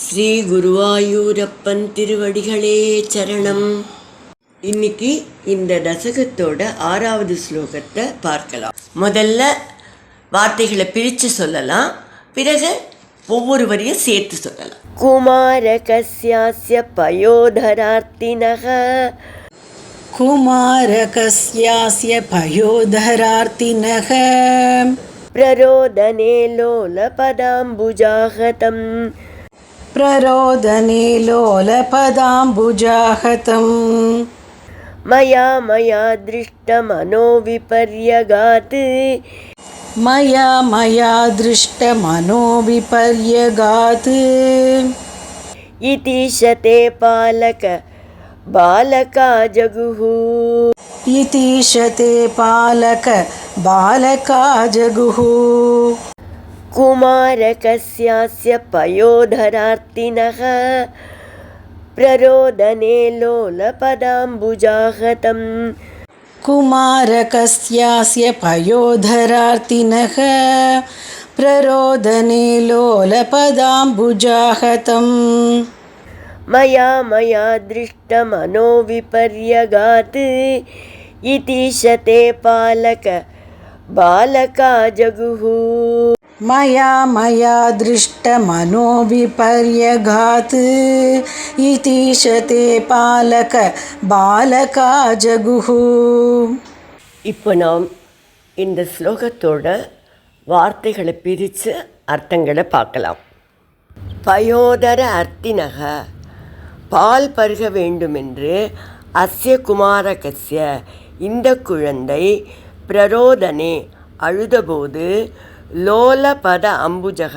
ஸ்ரீ குருவாயூரப்பன் திருவடிகளே சரணம். இன்னைக்கு இந்த தசகத்தோட 6வது ஸ்லோகத்தை பார்க்கலாம். முதல்ல வார்த்தைகளை பிரித்து சொல்லலாம், பிறகு ஒவ்வொரு வரியும் சேர்த்து சொல்லலாம். குமாரகஸ்யாஸ்ய பயோதரார்த்தினஹ குமாரகஸ்யாஸ்ய பயோதரார்த்தினஹ பிரரோதனே லோலபதாம்புஜாஹதம் பிரரோதனே லோலபதாம்புஜாஹதம் மயா திருஷ்டமனோ விபர்யகாத் மயா திருஷ்டமனோ விபர்யகாத் இதீஷதே பாலக பாலகா ஜகுஹு இதீஷதே பாலக பாலகா ஜகுஹு குமாரகஸ்யாஸ்ய பயோதரார்த்தினஹ பிரரோதனே லோலபதாம்புஜாஹதம் குமாரகஸ்யாஸ்ய பயோதரார்த்தினஹ பிரரோதனே லோலபதாம்புஜாஹதம் மயா திருஷ்டமனோ விபர்யகாத் இதீஷதே பாலக பாலகா ஜகுஹு மயா திருஷ்டமனோ விபர்யகாத் இதீஷதே பாலக பாலகா ஜகுஹு. இப்போ நாம் இந்த ஸ்லோகத்தோட வார்த்தைகளை பிரித்து அர்த்தங்களை பார்க்கலாம். பயோதர அர்த்தினக, பால் பருக வேண்டுமென்று, அஸ்ய குமாரகஸ்ய இந்த குழந்தை, பிரரோதனே அழுதபோது, லோலபத அம்புஜக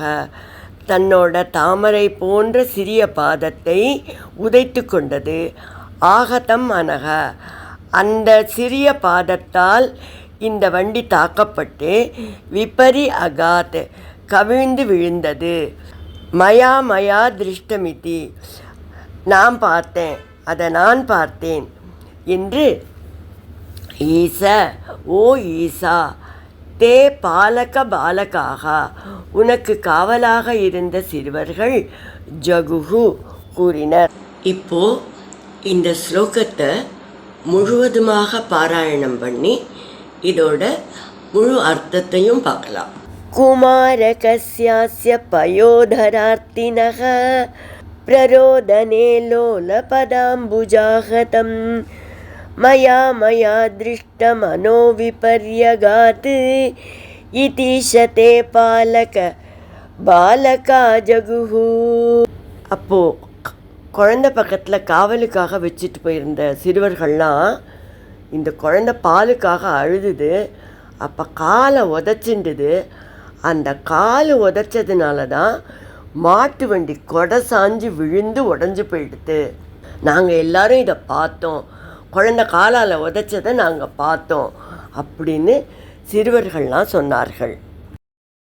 தன்னோட தாமரை போன்ற சிறிய பாதத்தை உதைத்து கொண்டது, ஆகதம் அனக அந்த சிறிய பாதத்தால் இந்த வண்டி தாக்கப்பட்டு, விபரி அகாத் கவிழ்ந்து விழுந்தது, மயா திருஷ்டமிதி நான் பார்த்தேன், அதை நான் பார்த்தேன் என்று ஈச ஓ ஈசா தே பாலக பாலகாக உனக்கு காவலாக இருந்த சிறுவர்கள் ஜகுஹு கூறினர். இப்போ இந்த ஸ்லோகத்தை முழுவதுமாக பாராயணம் பண்ணி இதோட முழு அர்த்தத்தையும் பார்க்கலாம். குமாரகஸ்யாஸ்ய பயோதரார்த்தினஹ பிரரோதனே லோலபதாம்புஜாஹதம் மயா திருஷ்டமனோ விபர்யகாத் இதீஷதே பாலக பாலகா ஜகுஹு. அப்போது குழந்தை பக்கத்தில் காவலுக்காக வச்சுட்டு போயிருந்த சிறுவர்கள்லாம் இந்த குழந்தை பாலுக்காக அழுதுது. அப்போ காலை உதச்சிண்டுது. அந்த கால் உதச்சதுனால தான் மாட்டு வண்டி கொடை சாஞ்சு விழுந்து உடஞ்சி போயிடுது. நாங்கள் எல்லாரும் இதை பார்த்தோம், குழந்தை காலால் உதச்சதை நாங்கள் பார்த்தோம் அப்படின்னு சிறுவர்கள்லாம் சொன்னார்கள்.